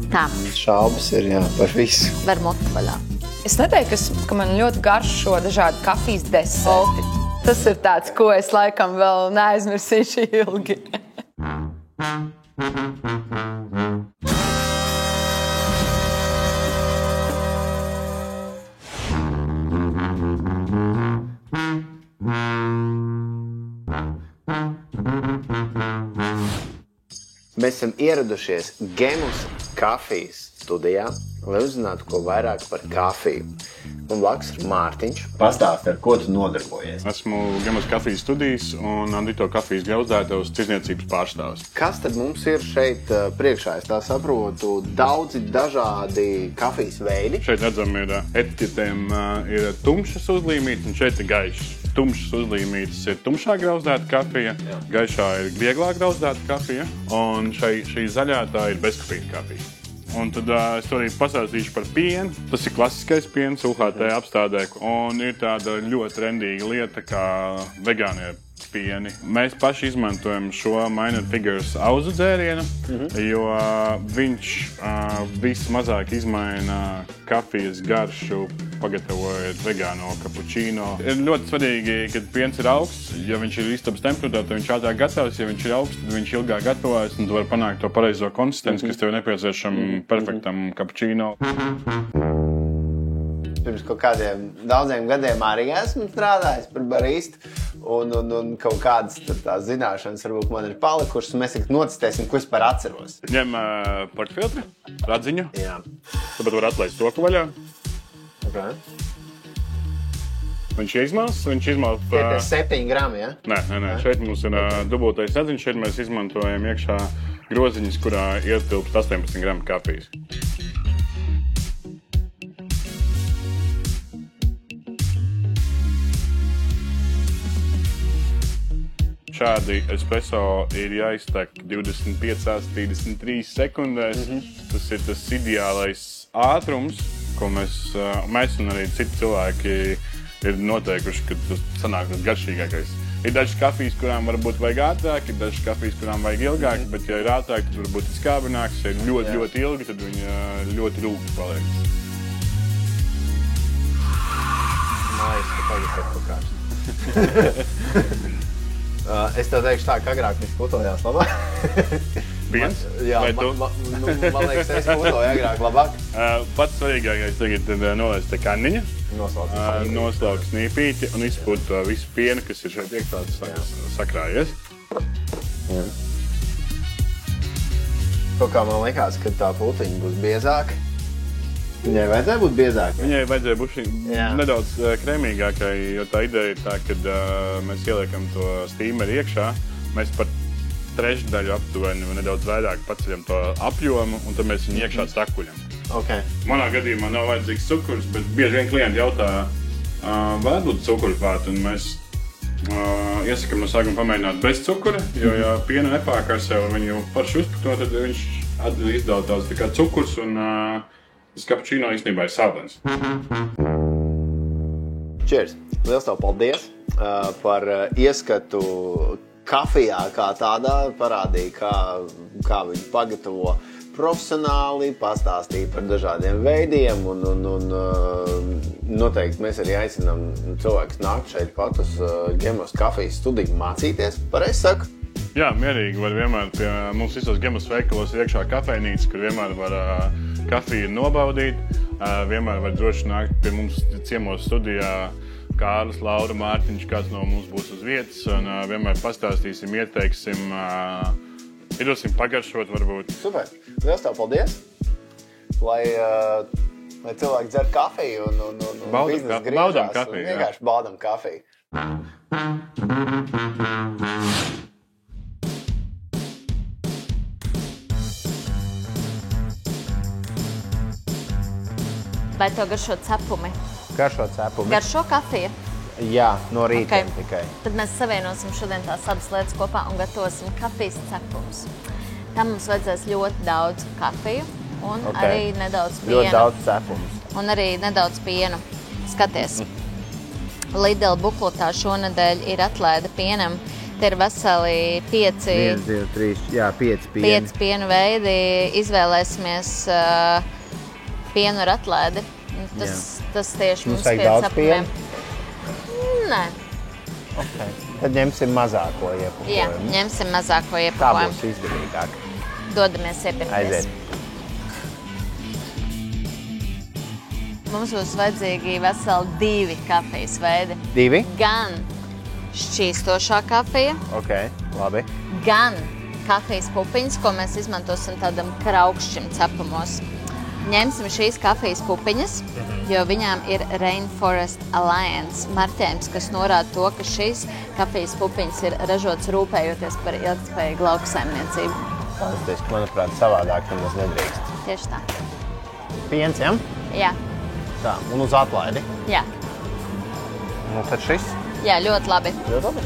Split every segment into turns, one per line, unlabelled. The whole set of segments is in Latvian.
Tā.
Šaubas ir, jā, par visu.
Var muti vaļā.
Es neteiktu, ka man ļoti garšo dažādi kafijas deserti. Tas ir tāds, ko es laikam vēl neaizmirsīšu ilgi.
Mēs esam ieradušies Gemus kafijas studijā, lai uzzinātu, ko vairāk par kafiju. Un blakus ir Mārtiņš. Pastāsti, ar ko tu nodarbojies?
Esmu Gemus kafijas studijas un Andito kafijas grauzdētavas tirdzniecības pārstāvis.
Kas tad mums ir šeit priekšā? Es tā saprotu, daudzi dažādi kafijas veidi.
Šeit redzam, ir etiķetēm ir tumšas uzlīmītes un šeit ir gaišas. Tumšas uzlīmītes ir tumšā grauzdēta kafija, gaišā ir vieglāk grauzdēta kafija, un šī zaļā tā ir bezkafīna kafija. Un tad es to arī pastāstīšu par pienu. Tas ir klasiskais piens UHT apstādē, un ir tāda ļoti trendīga lieta kā vegānie pieni. Mēs paši izmantojam šo Minor Figures auzu dzērienu, jo viņš vismazāk izmaina kafijas garšu, pagatavojot vegāno kapučīno. Ir ļoti svarīgi, kad piens ir augsts. Ja viņš ir istabas temperatūrā, tad viņš ātrāk gatavs. Ja viņš ir augsts, tad viņš ilgāk gatavojas, un tu vari panākt to pareizo konsistenci, kas tev nepieciešama perfektam kapučīno.
Pirms kaut kādiem daudziem gadiem arī esmu strādājis par baristu, un kaut kādas tās zināšanas varbūt man ir palikušas, un mēs tagad nocitēsim, ko es par atceros.
Ņem portfiltri, radziņu,
Jā.
tāpēc var atlaist roku vaļā.
Okay.
Viņš izmās.
Tie 7 grami, ja?
Nē. Šeit mums ir dubultais radziņš. Šeit mēs izmantojam iekšā groziņus, kurā ietilpst 18 gramu kafijas. Šādi espresso ir jāiztek 25-33 sekundēs. Tas ir tas ideālais ātrums, ko mēs un arī citi cilvēki ir noteikuši, ka tas sanāk tas garšīgākais. Ir dažas kafijas, kurām varbūt vajag ātrāk, ir dažas kafijas, kurām vajag ilgāk, bet ja ir ātrāk, tad varbūt ir skābināks, ja ir ļoti ilgi, tad viņa ļoti rūgti paliek.
Mājas, ka tagad ir kaut kāds. Es tev teikšu tā, ka agrāk viņš putojās labāk.
Piens?
Jā,
Vai tu?
man liekas, es putoju agrāk labāk.
Pats svarīgākais tagad ir nolaist kanniņa, noslaukt snīpīti un izpūt to visu pienu, kas ir šeit iekšā sakrājies.
Jā. Kaut kā man likās, ka tā putiņa būs biezāka. Viņai vajadzēja būt biezākai?
Viņai vajadzēja būt nedaudz krēmīgākai, jo tā ideja ir tā, kad mēs ieliekam to stīmeri iekšā, mēs par trešdaļu aptuveni nedaudz vairāk paceļam to apjomu, un tad mēs viņu iekšā sakuļam.
Okay.
Manā gadījumā nav vajadzīgs cukurs, bet bieži vien klienti jautā, vai būt cukuru klāt, un mēs iesakam no sākuma pamēģināt bez cukura, jo ja piena nepārkarsē un viņu parši uzpakto, tad viņš izdala daudz tā kā cukurs, un tas kapučīno īstenībā ir sālens.
Cheers! Liels tev paldies par ieskatu kafijā kā tādā, parādīja, kā viņu pagatavo profesionāli, pastāstīja par dažādiem veidiem, un noteikti mēs arī aicinām cilvēkus nākt šeit pat uz Gemus kafijas studiju mācīties. Pareizi saku?
Jā, mierīgi var vienmēr pie mums visos Gemus veikalos iekšā kafejnīca, kur vienmēr var kafiju nobaudīt. Vienmēr var droši nākt pie mums ciemos studijā Kārlis, Laura, Mārtiņš, kāds no mums būs uz vietas, un vienmēr pastāstīsim, ieteiksim, iedosim pagaršot varbūt.
Super! Liels tev paldies! Lai cilvēki dzer kafiju un biznesa griežās.
Baudam kafiju, jā.
Vienkārši baudam kafiju.
Vai tev garšo cepumi?
Garšo cepumi.
Garšo kafija?
Jā, no rītiem tikai.
Tad mēs savienosim šodien tās abas lietas kopā un gatavosim kafijas cepumus. Tam mums vajadzēs ļoti daudz kafiju un arī nedaudz piena.
Ļoti daudz cepumus.
Un arī nedaudz piena. Skaties. Lidl bukletā šonedēļ ir atlaide pienam Te ir veseli 5
1, 2, 3, jā, 5 pieni.
5 pienu veidi. Izvēlēsimies pienu ar atlaidi. Tas tieši mums pie cepumiem. Nē.
Okay. Tad ņemsim mazāko iepakojumu.
Jā, ņemsim mazāko
Tā
iepakojumu.
būs izdevīgāk.
Dodamies iepirkties.
Aiziet.
Mums būs vajadzīgi veseli 2 kafijas veidi.
2?
Gan šķīstošā kafija,
Ok, labi.
gan kafijas pupiņas, ko mēs izmantosim tādam kraukšķim cepumos. Ņemsim šīs kafijas pupiņas, jo viņām ir Rainforest Alliance marķējums, kas norāda to, ka šīs kafijas pupiņas ir ražotas rūpējoties par ilgtspējīgu lauksaimniecību.
Fantastiski, manuprāt, savādāk nemaz nedrīkst.
Tieši tā.
Piens, ja?
Jā,
Tā, un uz atlaidi.
jā,
Nu, tad šis.
jā, ļoti labi.
Ļoti labi.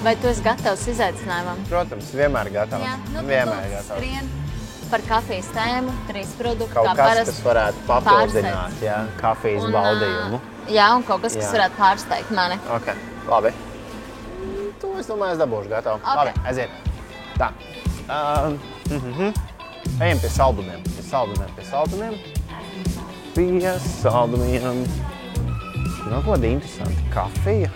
Vai tu esi gatavs izaicinājumam?
Protams, vienmēr gatavs. Vienmēr gatavs.
Skrien par kafijas tēmu, 3 produkti,
Kaut
kā
kas,
parasti.
kas varētu papildināt, jā, kafijas baudījumu.
Jā, un kaut kas, kas
Jā.
varētu pārsteigt mani.
Ok, labi. To es domāju, es dabūšu gatavu.
Ok.
Labi, aiziet. Tā. Ejam pie saldumiem. Pie saldumiem. Nav kaut kāda interesanta kafija.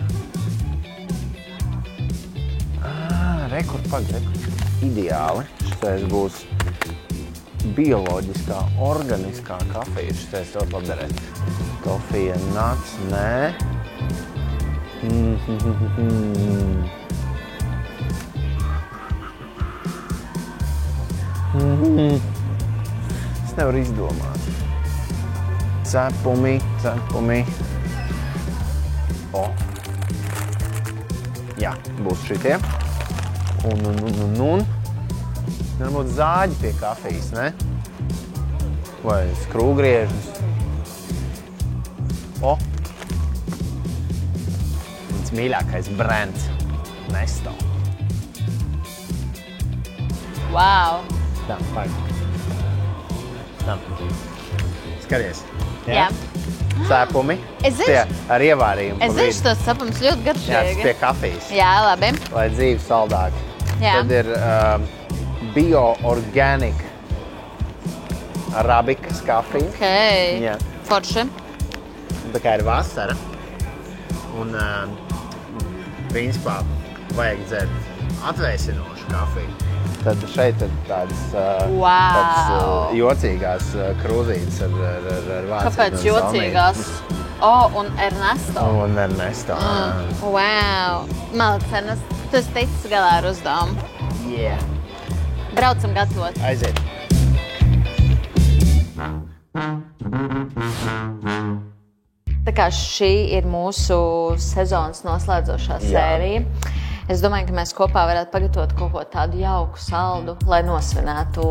Rekur. Ideāli. Šitais būs bioloģiskā, organiskā kafija. Šitais ļoti labi derēt. Kofija nuts, nē. Es nevaru izdomāt. Cepumi. O. Jā, būs šitie. Un. Varbūt zāģi pie kafijas, ne? Vai skrūgriežus. O. Mans mīļākais brands. Nesto.
Wow!
Tā, paņem. Tā. Skaties.
Jā.
Cepumi.
Es zinu.
Tie ar ievārījumu.
Es zinu, tos cepums ļoti
Jā, tas
garšīgi.
pie kafijas.
Jā, labi.
Lai dzīve saldāk.
Jā.
Tad ir bio-organic arabikas kafija.
Ok.
Jā.
Forši.
Tā kā ir vasara. Un principā vajag dzert atvēsinošu kafiju. Tad šeit ir tādas jocīgās krūzītes ar vāciem.
Kāpēc jocīgās? Un Ernesto.
Un Ernesto.
Wow! Maliks, Ernesto, tu esi ticis galā ar uzdevumu.
Yeah.
Braucam gatavot.
Aiziet.
Tā kā šī ir mūsu sezonas noslēdzošā sērija, es domāju, ka mēs kopā varētu pagatavot kaut ko tādu jauku, saldu, lai nosvinētu.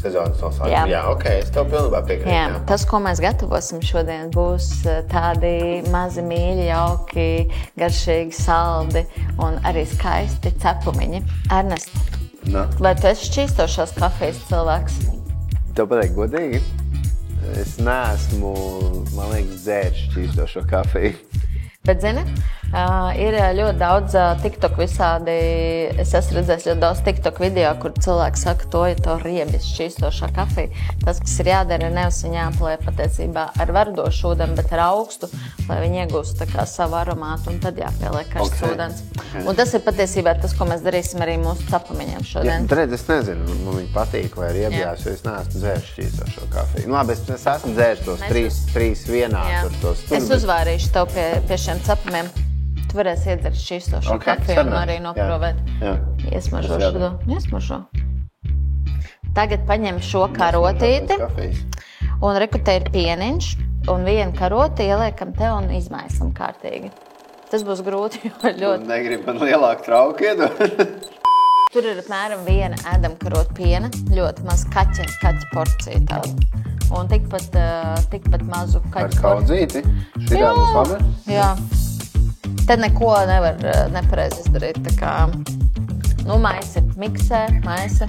Sezonas noslēguma. Jā, ok, es tev pilnībā piekrītu.
Jā, tas, ko mēs gatavosim šodien, būs tādi mazi mīļi, jauki, garšīgi, saldi un arī skaisti cepumiņi. Ernest, vai tu esi šķīstošās kafijas cilvēks?
Tev pateikt godīgi? Es neesmu, man liekas, dzēris šķīstošo kafiju.
Bet, zini, ir ļoti daudz TikTok visādi, es esmu redzējis ļoti daudz TikTok video, kur cilvēki saka, to ir to riebis šķīstošā kafija. Tas, kas ir jādara, ir nevis viņa jāplē patiesībā ar verdošu ūdeni, bet ar augstu, lai viņi iegūst tā kā savu aromātu, un tad jāpieliek karsts ūdens. Un tas ir patiesībā tas, ko mēs darīsim arī mūsu cepumiņiem šodien.
Jā, redz, es nezinu, man viņi patīk vai ir iebjās, jo es neesmu dzēris šķīstošo kafiju. Nu, labi, es esmu dzēris tos trīs vienā.
Es uzvārīšu tev pie šiem cepumiem. Tu varēsi iedzert šķīstošo kafiju un arī noprovēt. Iesmažošu to. Iesmažo. Tagad paņem šo karotīti. Un reku te ir pieniņš. Un vienu karoti ieliekam te un izmaisam kārtīgi. Tas būs grūti, jo ļoti...
Negribu man lielāku trauku iedot.
Tur ir apmēram 1 ēdamkarota piena. Ļoti maz kaķa porcija tāda. Un tikpat mazu kaķu porciju.
Ar kaudzīti? Šitā būs labi?
Jā. Tad neko nevar nepareizi izdarīt. Tā kā, maisa, miksē, maisa.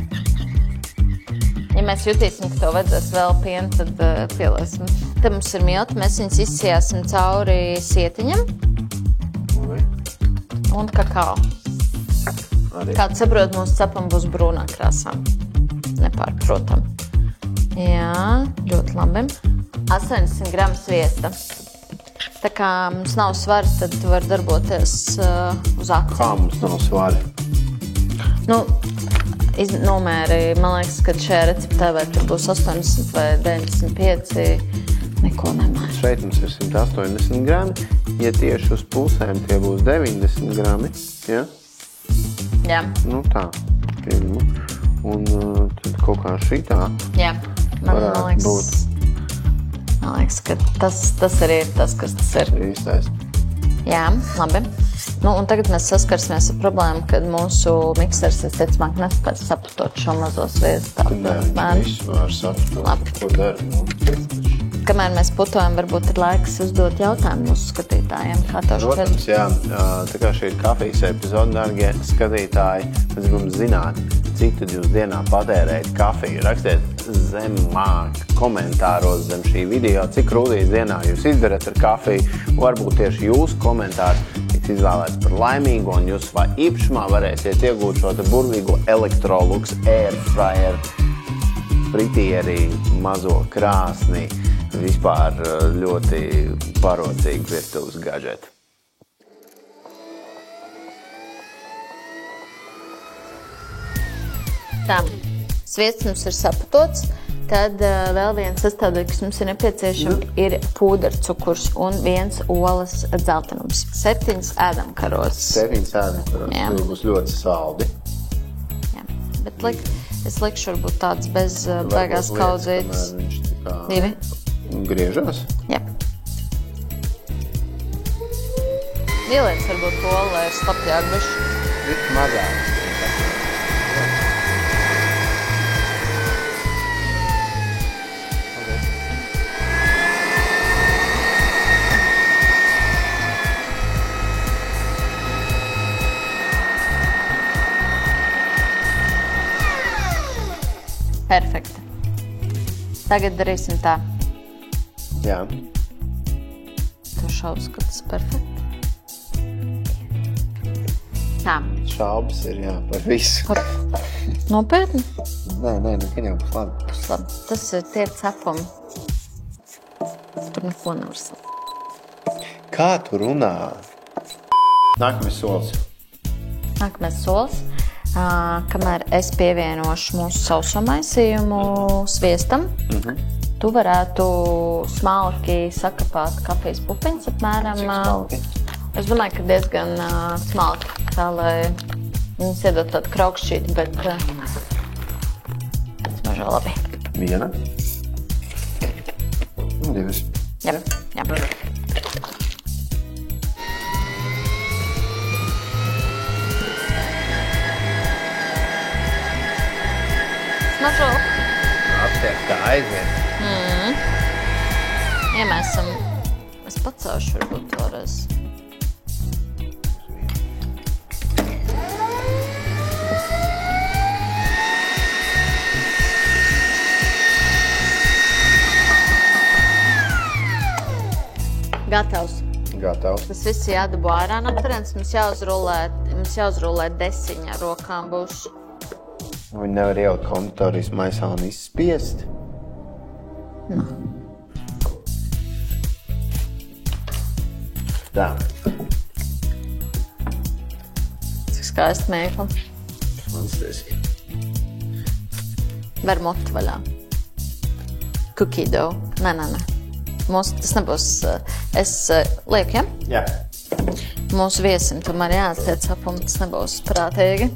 Ja mēs jutīsim, ka tev vajadzēs vēl pienu, tad pieliesim. Te mums ir milti, mēs viņus izsijāsim cauri sietiņam. Un kakao. Kāds saprot, mūsu cepam būs brūnā krāsā. Nepārprotam. Jā, ļoti labi. 80 gramu sviesta. Tā kā mums nav svari, tad tu vari darboties uz acu.
Kā mums nav svari?
Nomēri, man liekas, ka šajā receptē vai tur būs 80 vai 95, neko nemēr. Šeit
mums ir 180 grami. Ja tieši uz pusēm tie būs 90 grami, ja?
Jā.
Tā. Un tad kaut kā šitā.
Jā, man liekas, ka tas arī ir tas, kas tas ir.
Īstais.
Jā, labi. Un tagad mēs saskarsimies ar problēmu, kad mūsu miksers, ticamāk, nespēj saputot šo mazo sviestu.
Viņš visu var saputot. Ko dara?
Kamēr mēs putojam, varbūt ir laiks uzdot jautājumu mūsu skatītājiem.
Protams, jā. Tā kā šī ir kafijas epizode, dārgie skatītāji, mēs gribam zināt, cik tad jūs dienā patērējat kafiju. Rakstiet zemāk komentāros zem šī video, cik krūtīs dienā jūs izdarat ar kafiju. Varbūt tieši jūsu komentārs tiks izvēlēts par laimīgu, un jūs vai īpašumā varēsiet iegūt šo te burvīgo Electrolux Airfryer fritieri, mazo krāsni. Vispār ļoti parocīgi virtuves gadžeti.
Tā, sviests mums ir saputots, tad vēl viens sastāvdaļa, kas mums ir nepieciešama, ir pūdercukurs un 1 olas dzeltenums. 7 ēdamkarotes.
7 ēdamkarotes, tas būs ļoti saldi.
Jā, bet es likšu varbūt tāds bez beigās kaudzītas. 2.
Griežās?
Jā. Ieliec varbūt olu, lai ir slapjāk bišķi.
Viss mazāk.
Perfekti. Tagad darīsim tā.
Jā.
Tu šaubas, ka tas ir perfekti. Tā.
Šaubas ir, jā, par visu.
Nopietni?
Nē, nekad jau būs labi.
Tas ir tie cepumi. Tur neko nevar saprast.
Kā tu runā? Nākamais solis. Kamēr es pievienošu mūsu sauso maisījumu sviestam, tu varētu smalki sakapāt kafijas pupiņas apmēram. Cik smalki?
Es domāju, ka diezgan smalki, tā lai viņas iedot tādu kraukšķīti, bet smažo labi.
1. 2.
Jā. Smažo.
Aptiek tā aiziet.
Iemēsam. Es pacaušu varbūt vēlreiz. Gatavs. Tas viss jādabū ārā no turienes. Mums jāuzrullē desiņa ar rokām būs.
Viņi nevar ielikt konditorijas maisā un izspiest? Tā.
Cik skaisti mēkla.
Fantastiski.
Ver moti vaļā. Cookie dough. Nē. Mums tas nebūs... Es lieku, ja?
Jā.
Mūsu viesim tomēr jāatstie cepumi, tas nebūs prātīgi.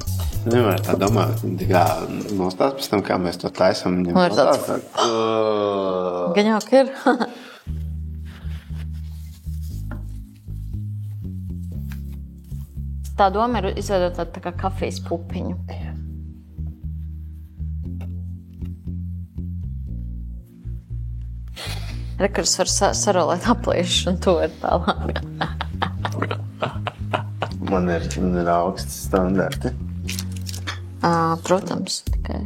Nevar tā domāt, kā nostāt pēc tam, kā mēs to taisam.
Gaņāk ir. Tā doma ir izveidot tādu tā kā kafijas pupiņu. Rekurs var sarolēt apliešus un to ir tālāk.
Man ir augsti standarti.
Protams, tikai.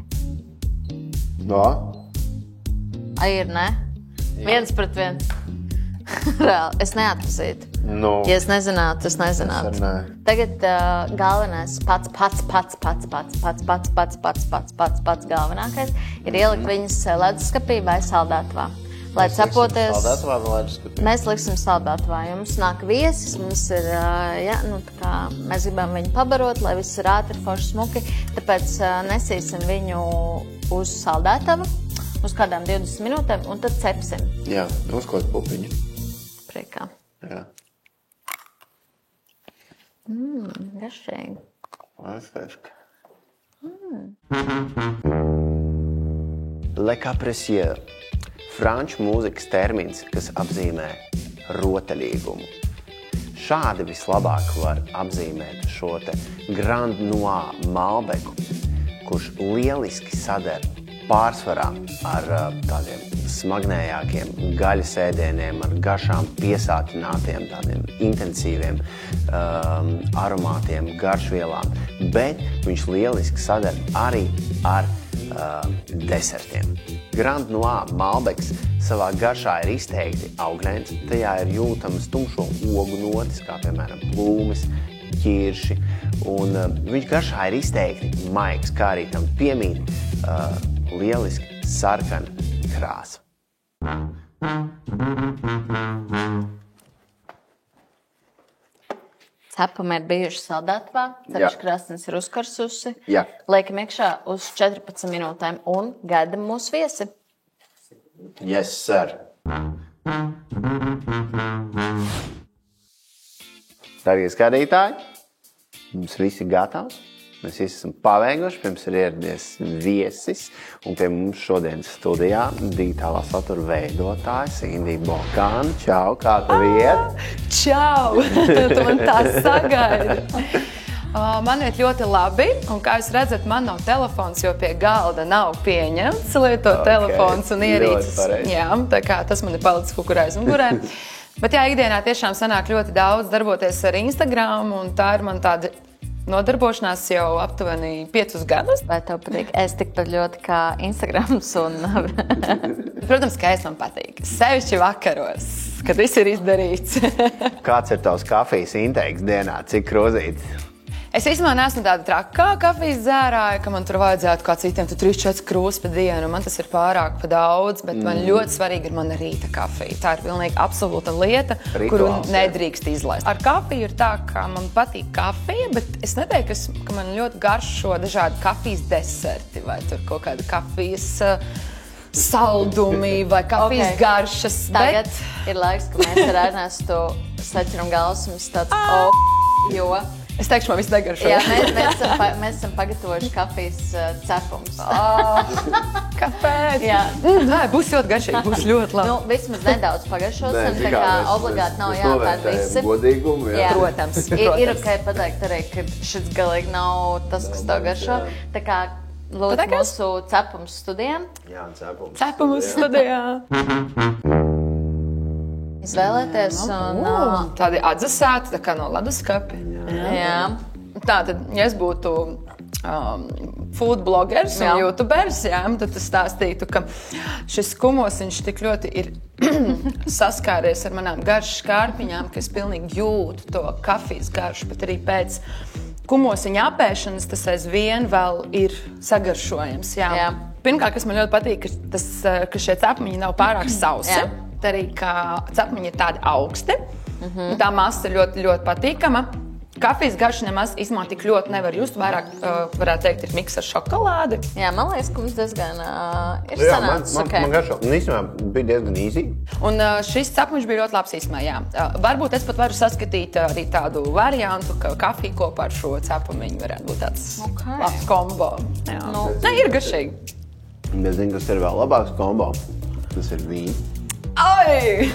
Ir, ne? Viens pret viens. Reāli, es neatpazītu. Ja es nezinātu, es nezinātu. Tagad galvenais pats galvenākais ir ielikt viņas leduskapī vai saldētavā. Lai cepoties,
Saldētavā vai leduskapī?
mēs liksim saldētavā. Jums nāk viesis, mums ir, mēs gribam viņu pabarot, lai viss ir ātri, forši, smuki. Tāpēc nesīsim viņu uz saldētavu, uz kādām 20 minūtēm, un tad cepsim.
Jā, uzkot pupiņu.
Priekā.
Jā.
Garšīgi.
Fantastiski. Le capricieux. Franču mūzikas termins, kas apzīmē rotaļīgumu. Šādi vislabāk var apzīmēt šo te Grand Noir Malbeku, kurš lieliski sadara pārsvarā ar tādiem smagnējākiem gaļas ēdieniem, ar garšām piesātinātiem, tādiem intensīviem aromātiem, garšvielām, bet viņš lieliski sadara arī ar desertiem. Grand Noir Malbeks savā garšā ir izteikti augļains, tajā ir jūtamas tumšo ogu notis, kā piemēram plūmes, ķirši, un viņš garšā ir izteikti maigs, kā arī tam piemīt lieliski sarkana krāsa.
Cepumi ir bijuši saldētavā, cepšu krāsnes ir uzkarsusi.
Jā.
Liekam iekšā uz 14 minūtēm un gaidam mūsu viesi.
Yes, sir. Darbie skatītāji, mums viss ir gatavs. Mēs visi esam paveikuši, pirms ir ieradies viesis, un pie mums šodienas studijā digitālā satura veidotājs Indija Bokāna. Čau, kā tev iet?
Čau! Tu man tā sagaidi. Man iet ļoti labi, un kā jūs redzat, man nav telefons, jo pie galda nav pieņemts lietot telefons un ierīces. Jā, tā kā tas man ir palicis kaut kur aiz mugurē. Bet jā, ikdienā tiešām sanāk ļoti daudz darboties ar Instagram, un tā ir man tāda nodarbošanās jau aptuveni 5 gadus.
Vai tev patīk? Es tikpat ļoti kā Instagrams un...
Protams, ka man patīk. Sevišķi vakaros, kad viss ir izdarīts.
Kāds ir tavs kafijas inteiks dienā? Cik krūzītis?
Es īstenībā neesmu tāda trakā kafijas dzērāja, ka man tur vajadzētu kā citiem 3-4 krūzes pa dienu. Man tas ir pārāk pa daudz, bet man ļoti svarīgi ir mana rīta kafija. Tā ir pilnīgi absolūta lieta, kuru nedrīkst izlaist. Ar kafiju ir tā, ka man patīk kafija, bet es neteiktu, ka man ļoti garšo dažādi kafijas deserti vai tur kaut kāda kafijas saldumi vai kafijas garšas.
Tagad ir laiks, ka mēs ar Ernestu saķeram galvas un tāds jo...
Es teikšu, man viss negaršo.
Jā, mēs esam pagatavojuši kafijas cepumus.
Kāpēc?
Jā.
Būs ļoti garšīgi, būs ļoti labi.
Vismaz nedaudz pagaršosim, tā kā obligāti nav jāpēr visi.
Godīgumu, jā.
Protams.
Ir ok pateikt arī, ka šis galīgi nav tas, kas tev garšo. Tā kā lūdzu mūsu cepumus studijām.
Jā, cepums.
Cepumus studijā.
Izvēlēties un...
Tādi atzasēti, tā kā no leduskapi.
Jā.
Tātad, ja es būtu food blogers un youtubers, tad es stāstītu, ka šis kumosiņš tik ļoti ir saskāries ar manām garšas kārpiņām, ka es pilnīgi jūtu to kafijas garšu, bet arī pēc kumosiņa apēšanas tas aizvien vēl ir sagaršojams. Jā. Pirmkārt, kas man ļoti patīk, ka šie cepumiņi nav pārāk sausi. Arī, ka cepumiņi ir tādi augsti. Tā masa ir ļoti, ļoti patīkama. Kafijas garšu nemaz īstenībā tik ļoti nevar just. Vairāk, varētu teikt, ir miks ar šokolādi.
Jā, man liekas, ka mums diezgan ir sanācis.
Man garšo. Un īstenībā bija diezgan easy.
Un šis cepumiņš bija ļoti labs īstenībā, jā. Varbūt es pat varu saskatīt arī tādu variantu, ka kafija kopā ar šo cepumiņu varētu būt tāds labs kombo. Jā. Ne, ir garšīgi.
Es zinu, kas ir vēl labāks kombo. Tas ir vīns.
Ai!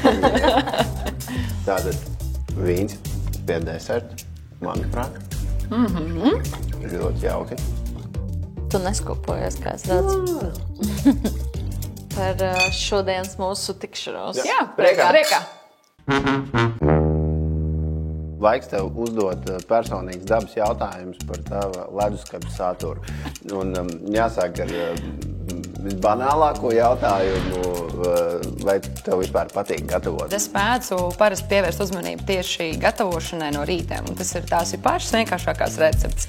Tātad vīns pie deserta, manuprāt. Ļoti jauki.
Tu neskopojies, kā es redzu. Par šodienas mūsu tikšanos.
Jā, priekā.
Laiks tev uzdot personīgas dabas jautājumus par tavu leduskapu saturu. Un jāsāk ar visbanālāko jautājumu, vai tev vispār patīk gatavot?
Es mēdzu parasti pievērst uzmanību tieši gatavošanai no rīta. Tās ir pašas vienkāršākās receptes.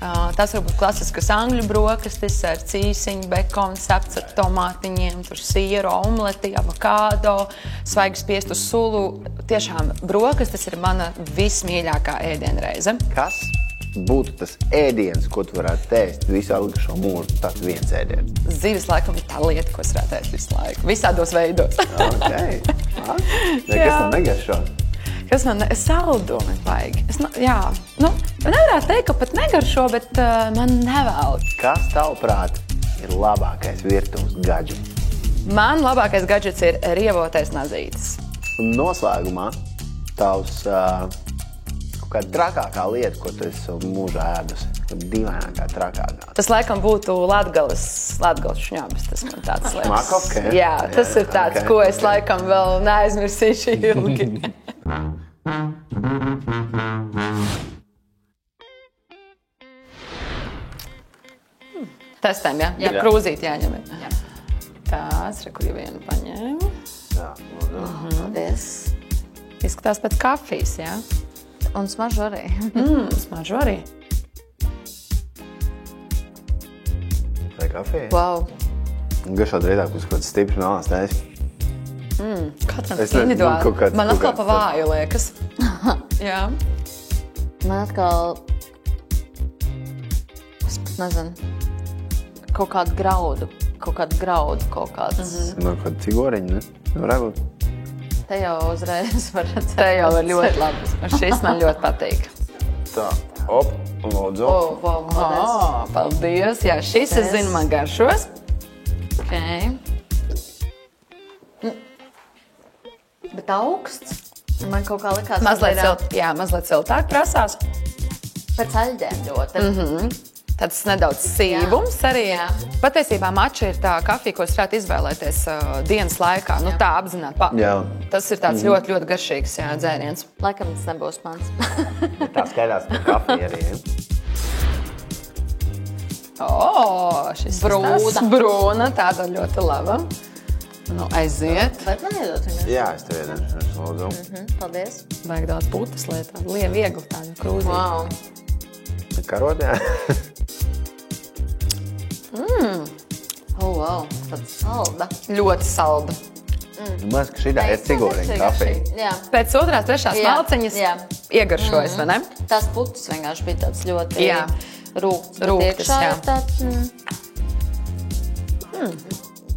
Tās var būt klasiskas angļu brokastis ar cīsiņu, bekonu, cepts ar tomātiņiem, tur sieru, omleti, avokādo, svaigi spiestu sulu. Tiešām brokastis ir mana vismīļākā ēdienreize.
Kas būtu tas ēdiens, ko tu varētu tēst visu atlikušo mūžu? Tas viens ēdiens.
Zivis laikam ir tā lieta, ko es varētu ēst visu laiku. Visādos veidos.
Okay. Kas tam negaršo?
Kas man saldumi baigi. Nevarētu teikt, ka pat negaršo, bet man nevēl.
Kas tavuprāt ir labākais virtuves gadžets?
Man labākais gadžets ir rievotais nazītis.
Un noslēgumā tavs kaut kāda trakākā lieta, ko tu esi mūžā ēdusi. Dīvainākā trakākā.
Tas laikam būtu Latgales šņabis. Tas man tāds liekas.
Makovka?
Jā, tas ir tāds, ko es laikam vēl neaizmirsīšu ilgi. Testēm, jā? Jā. Krūzīt jāņem. Jā. Tās, kur jau vienu paņēmu.
Jā.
Paldies.
Izskatās pēc kafijas, jā?
Un smaržu arī.
Smaržu arī.
Vai kafija?
Wow.
Garšot rītāk uz kaut kāds stiprs melnās tēs.
Katram individuāli. Man atkal pa vāju liekas. Jā.
Man atkal, es pat nezinu, kaut kādu graudu. Kaut kāds.
Man kaut kāda cigoriņa, ne? Varētu būt.
Te jau uzreiz var redzēt.
Te jau ir ļoti labi. Šis man ļoti patīk.
Tā, hop, lūdzu.
Wow, paldies.
Paldies. Jā, šis, es zinu, man garšos.
Okay. Bet augsts. Man kaut kā likās,
Mazliet siltāk prasās.
pēc aļģēm ļoti.
Tāds nedaudz sīvums arī.
Jā.
Patiesībā mača ir tā kafija, ko es varētu izvēlēties dienas laikā. Nu, tā apzināti.
Jā.
Tas ir tāds ļoti, ļoti garšīgs dzēriens.
Laikam tas nebūs mans.
Tā skaidās par kafiju arī.
Šis brūna, tāda ļoti laba. Nu, aiziet.
Vai man iedot viņu?
Jā, es tev iedošu, lūdzu.
Paldies.
Vajag daudz putas lietā. Viegli tādu krūzīti.
Wow.
Karot, jā.
Wow. Tāds salda.
Ļoti salda.
Man ka šitā ir cigoriņa kafija.
Jā.
Pēc otrās, trešās malciņas iegaršojas, vai ne?
Tās putas vienkārši bija tāds ļoti rūgts.
Rūgtas, jā.
Tāds,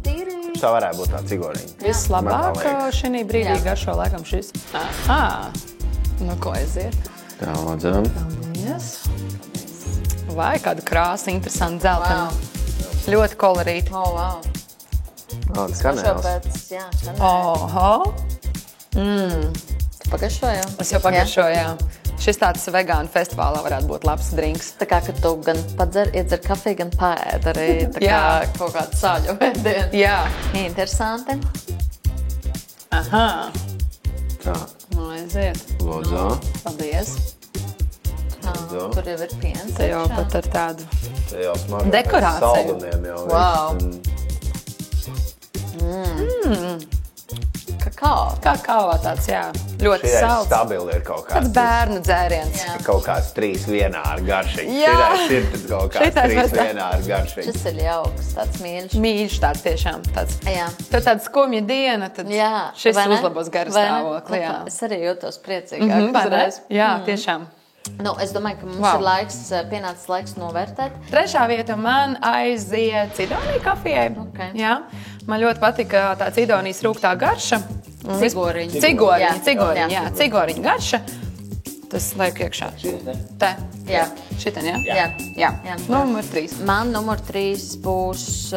tīri.
Tā varētu būt tā cigoriņa.
Vislabāk šī brīdī garšo laikam šis. Nu, ko aiziet?
Tā, lūdzam.
Yes. Vai kāda krāsa, interesanta dzeltena. Ļoti kolorīta.
Wow.
Tas kanēls.
Kanēls.
Oho.
Tu pagašoji jau?
Es jau pagašoju, jā. Šis tāds vegānu festivālā varētu būt labs drinks.
Tā kā, ka tu gan iedzer kafiju, gan paēd arī tā kā kaut kādu sāļu ēdienu.
Jā.
Interesanti.
Aha.
Tā,
Nu, aiziet.
lūdzu.
Paldies.
Tur jau ir piens.
Te jau pat ar tādu.
Te jau smaržo
Dekorācija.
saldumiem jau.
Wow. Kakao.
Kā kāvā tāds, jā. Ļoti
Šitais
salds.
stabili ir kaut
Tāds
kāds.
bērnu dzēriens.
Jā.
Kaut kāds 3 vienā ar garšiņu.
Jā.
Šitais ir tad kaut kāds
Šitais
3
mēs tā-
vienā ar garšiņu.
Šis ir jauks, tāds mīļš.
Mīļš tāds tiešām. Tāds.
Jā.
Tad tāda skumja diena, tad
Jā.
šis
vai ne?
uzlabos garu
Vai ne?
stāvokli. Jā.
Es arī jūtos priecīgāk.
Vai ne?
uzreiz.
Jā, tiešām.
Nu, es domāju, ka mums
Wow.
ir pienācis laiks novērtēt.
Trešā vieta man aiziet Cidonija kafijai.
Ok.
Jā. Man ļoti patika tā Cidonijas rūgtā garša.
Cigoriņa.
Cigoriņa,
Jā.
cigoriņa garša. Tas liek iekšā. Te.
Jā.
Šitien, jā?
Jā.
Jā. Numur 3.
Man numur 3 būs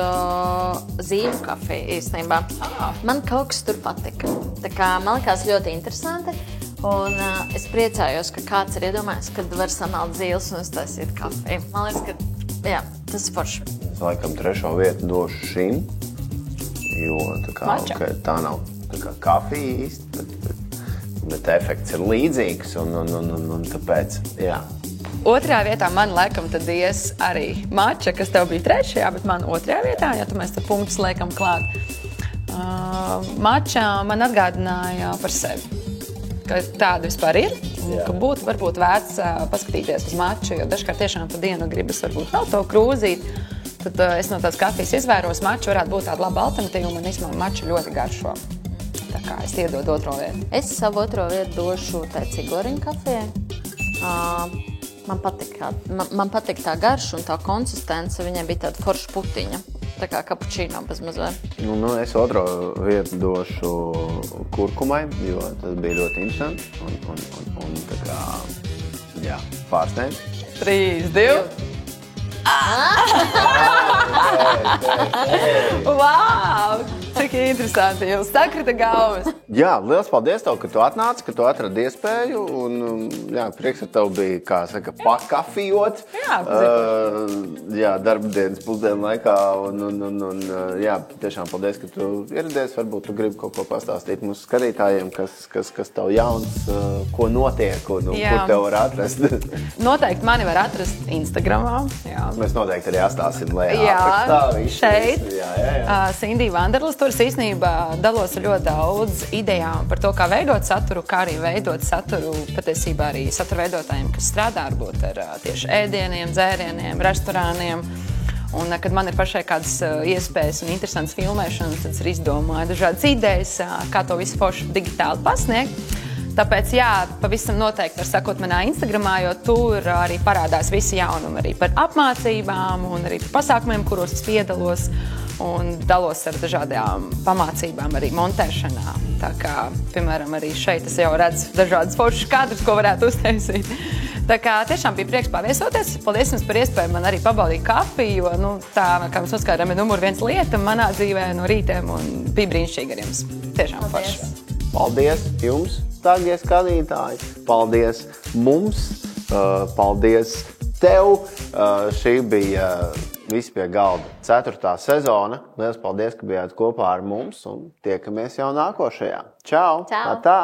zīvu kafija īstenībā. Man kaut kas tur patika. Tā kā man likās ļoti interesanti. Un es priecājos, ka kāds ir iedomājies, kad var samalt zīles un uztaisīt kafiju. Man liekas, ka jā, tas ir forši.
Es laikam 3. vietu došu šim, jo tā kā,
Mača.
tā nav tā kā kafija īsti, bet efekts ir līdzīgs un tāpēc, jā.
Otrajā vietā man laikam tad ies arī mača, kas tev bija trešajā, bet man otrajā vietā, ja tu mēs te punktus liekam klāt. Mača man atgādināja par sevi, ka tāda vispār ir, un ka būtu varbūt vērts paskatīties uz maču, jo dažkārt tiešām pa dienu gribas varbūt vēl to krūzīt. Tad es no tās kafijas izvēros, maču varētu būt tāda laba alternatīva, un man īstenībā maču ļoti garšo. Tā kā es iedodu otro vietu.
Es savu otro vietu došu tai cigloriņu kafijai. Man patīk tā garša un tā konsistence, viņai bija tāda forša putiņa. Tā kā kapučīno bez mazliet.
Es otro vietu došu kurkumai, jo tas bija ļoti interesanti un tā kā, jā, pārsteidz.
3, 2. Wow! Cik interesanti, jums sakrita galvas.
Jā, liels paldies tev, ka tu atnāci, ka tu atradi iespēju. Un, jā, prieks ar tev bija, kā saka, pakafijot. Jā, darba dienas pusdienu laikā. Un, jā, tiešām paldies, ka tu ieradies. Varbūt tu gribi kaut ko pastāstīt mūsu skatītājiem, kas tev jauns, ko notiek un kur tev var atrast.
Noteikti mani var atrast Instagramā. Jā.
Mēs noteikti arī atstāsim lejā aprakstā.
Šeit. Cindy Vanderlis. Tur es īstenībā dalos ar ļoti daudz idejām par to, kā veidot saturu, kā arī veidot saturu patiesībā arī satura veidotājiem, kas strādā varbūt ar tieši ēdieniem, dzērieniem, restorāniem. Un, kad man ir pašai kādas iespējas un interesantas filmēšanas, tad es izdomāju dažādas idejas, kā to visu forši digitāli pasniegt. Tāpēc, jā, pavisam noteikti var sakot manā Instagramā, jo tur arī parādās visi jaunumi arī par apmācībām un arī par pasākumiem, kuros es piedalos un dalos ar dažādām pamācībām arī montēšanā. Tā kā, piemēram, arī šeit es jau redzu dažādas foršas kadrus, ko varētu uztaisīt. Tā kā tiešām bija prieks paviesoties. Paldies jums par iespēju man arī pabaudīt kafiju, jo tā, kā mēs noskaidrām, ir numur 1 lieta manā dzīvē no rītiem un bija brīnišķīgi ar jums. Tiešām forši.
Paldies jums, dārgie skatītāji. Paldies mums. Paldies tev. Šī bija Visi pie galda 4. sezona. Liels paldies, ka bijāt kopā ar mums un tiekamies jau nākošajā. Čau!
Čau.
Tā!